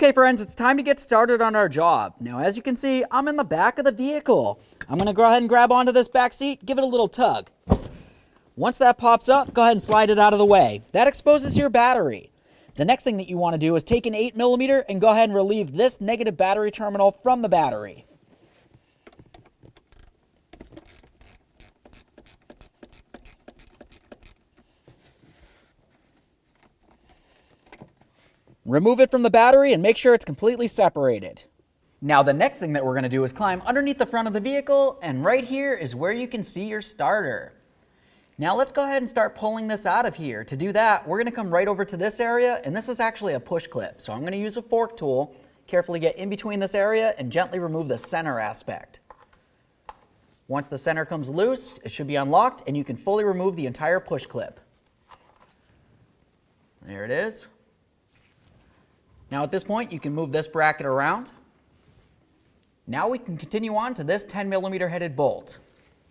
Okay friends, it's time to get started on our job. Now as you can see, I'm in the back of the vehicle. I'm going to go ahead and grab onto this back seat, give it a little tug. Once that pops up, go ahead and slide it out of the way. That exposes your battery. The next thing that you want to do is take an 8mm and go ahead and relieve this negative battery terminal from the battery. Remove it from the battery and make sure it's completely separated. Now the next thing that we're going to do is climb underneath the front of the vehicle, and right here is where you can see your starter. Now let's go ahead and start pulling this out of here. To do that, we're going to come right over to this area, and this is actually a push clip. So I'm going to use a fork tool, carefully get in between this area and gently remove the center aspect. Once the center comes loose, it should be unlocked and you can fully remove the entire push clip. There it is. Now at this point, you can move this bracket around. Now we can continue on to this 10mm headed bolt.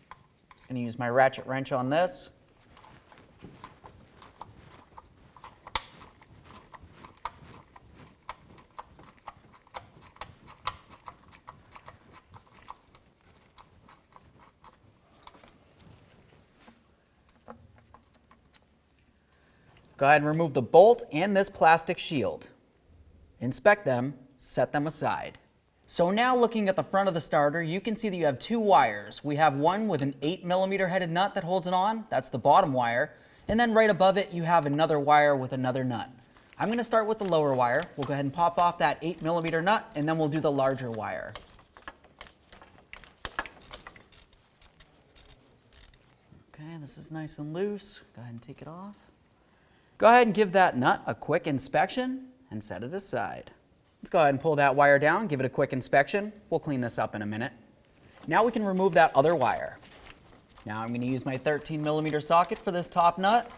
I'm going to use my ratchet wrench on this. Go ahead and remove the bolt and this plastic shield. Inspect them, set them aside. So now looking at the front of the starter, you can see that you have two wires. We have one with an 8mm headed nut that holds it on. That's the bottom wire. And then right above it, you have another wire with another nut. I'm going to start with the lower wire. We'll go ahead and pop off that 8mm nut, and then we'll do the larger wire. Okay, this is nice and loose. Go ahead and take it off. Go ahead and give that nut a quick inspection and set it aside. Let's go ahead and pull that wire down, give it a quick inspection. We'll clean this up in a minute. Now we can remove that other wire. Now I'm going to use my 13mm socket for this top nut.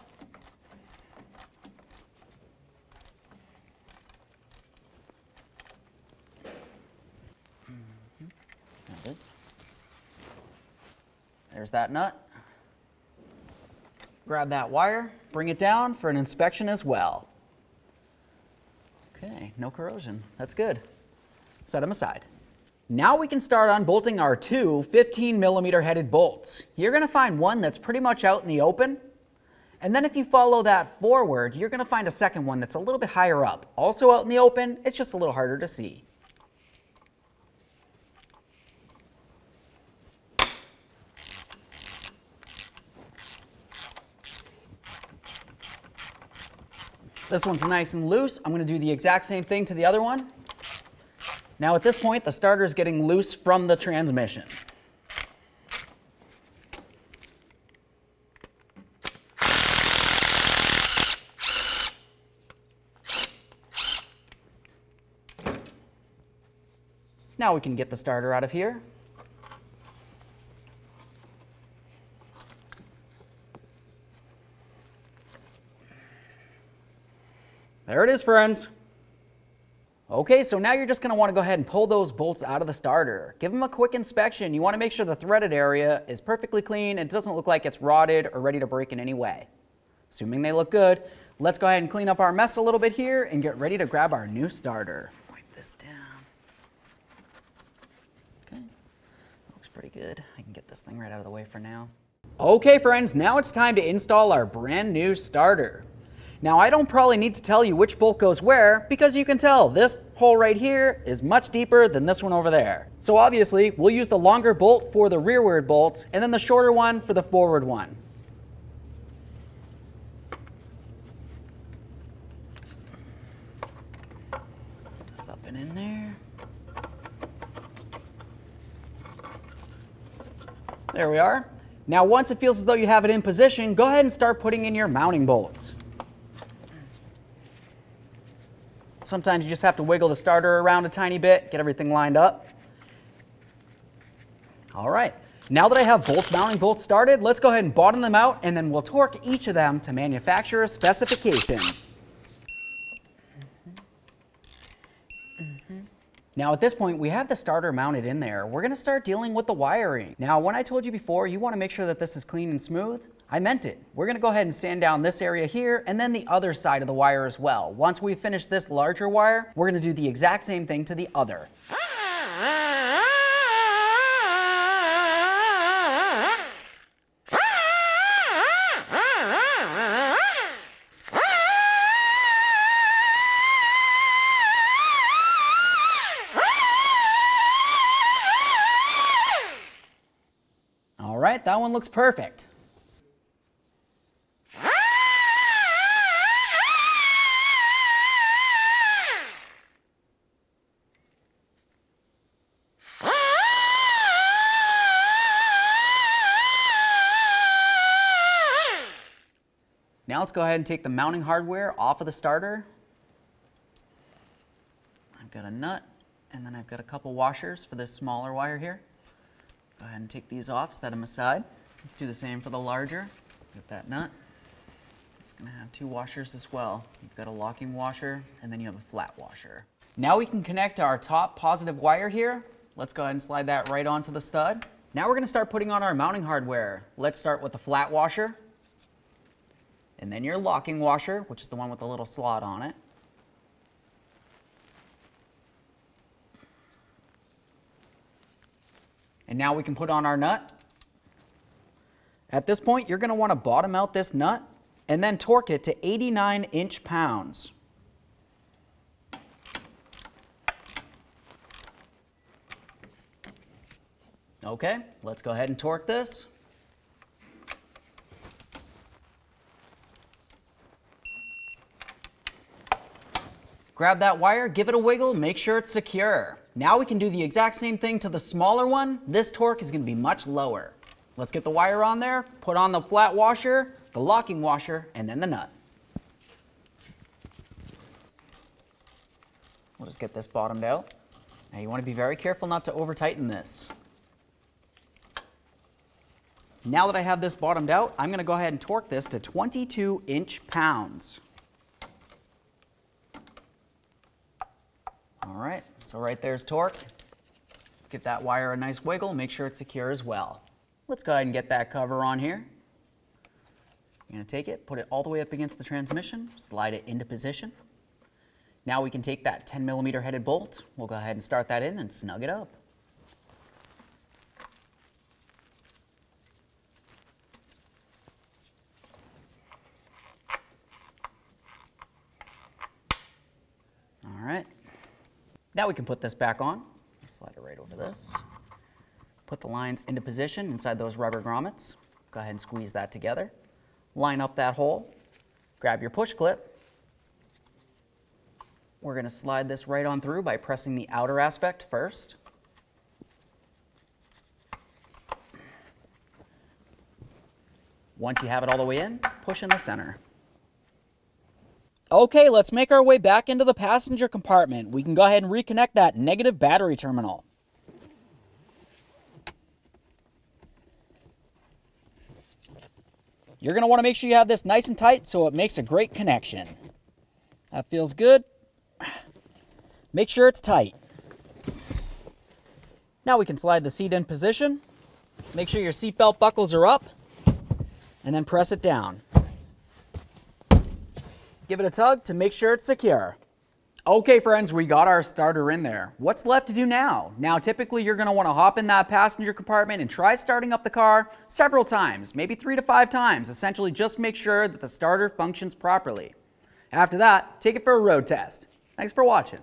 There it is. There's that nut. Grab that wire, bring it down for an inspection as well. Okay, no corrosion. That's good. Set them aside. Now we can start unbolting our two 15mm headed bolts. You're going to find one that's pretty much out in the open. And then if you follow that forward, you're going to find a second one that's a little bit higher up. Also out in the open, it's just a little harder to see. This one's nice and loose. I'm going to do the exact same thing to the other one. Now at this point, the starter is getting loose from the transmission. Now we can get the starter out of here. There it is, friends. Okay, so now you're just going to want to go ahead and pull those bolts out of the starter. Give them a quick inspection. You want to make sure the threaded area is perfectly clean and it doesn't look like it's rotted or ready to break in any way. Assuming they look good, let's go ahead and clean up our mess a little bit here and get ready to grab our new starter. Wipe this down. Okay, looks pretty good. I can get this thing right out of the way for now. Okay, friends, now it's time to install our brand new starter. Now I don't probably need to tell you which bolt goes where, because you can tell this hole right here is much deeper than this one over there. So obviously we'll use the longer bolt for the rearward bolts and then the shorter one for the forward one. Put this up and in there. There we are. Now once it feels as though you have it in position, go ahead and start putting in your mounting bolts. Sometimes you just have to wiggle the starter around a tiny bit, get everything lined up. All right, now that I have both mounting bolts started, let's go ahead and bottom them out and then we'll torque each of them to manufacturer specification. Now at this point, we have the starter mounted in there. We're gonna start dealing with the wiring. Now, when I told you before, you wanna make sure that this is clean and smooth, I meant it. We're going to go ahead and sand down this area here and then the other side of the wire as well. Once we finish this larger wire, we're going to do the exact same thing to the other. All right, that one looks perfect. Now let's go ahead and take the mounting hardware off of the starter. I've got a nut, and then I've got a couple washers for this smaller wire here. Go ahead and take these off, set them aside. Let's do the same for the larger. Get that nut. It's going to have two washers as well. You've got a locking washer, and then you have a flat washer. Now we can connect our top positive wire here. Let's go ahead and slide that right onto the stud. Now we're going to start putting on our mounting hardware. Let's start with the flat washer, and then your locking washer, which is the one with the little slot on it. And now we can put on our nut. At this point, you're going to want to bottom out this nut and then torque it to 89 inch-pounds. Okay, let's go ahead and torque this. Grab that wire, give it a wiggle, make sure it's secure. Now we can do the exact same thing to the smaller one. This torque is going to be much lower. Let's get the wire on there, put on the flat washer, the locking washer, and then the nut. We'll just get this bottomed out. Now you want to be very careful not to over tighten this. Now that I have this bottomed out, I'm going to go ahead and torque this to 22 inch-pounds. All right, so right there's torqued. Give that wire a nice wiggle, make sure it's secure as well. Let's go ahead and get that cover on here. You're going to take it, put it all the way up against the transmission, slide it into position. Now we can take that 10mm headed bolt. We'll go ahead and start that in and snug it up. All right. Now we can put this back on. Slide it right over this. Put the lines into position inside those rubber grommets. Go ahead and squeeze that together. Line up that hole. Grab your push clip. We're going to slide this right on through by pressing the outer aspect first. Once you have it all the way in, push in the center. Okay, let's make our way back into the passenger compartment. We can go ahead and reconnect that negative battery terminal. You're going to want to make sure you have this nice and tight so it makes a great connection. That feels good. Make sure it's tight. Now we can slide the seat in position. Make sure your seatbelt buckles are up, and then press it down. Give it a tug to make sure it's secure. Okay friends, we got our starter in there. What's left to do now? Now typically you're going to want to hop in that passenger compartment and try starting up the car several times, maybe 3 to 5 times. Essentially just make sure that the starter functions properly. After that, take it for a road test. Thanks for watching.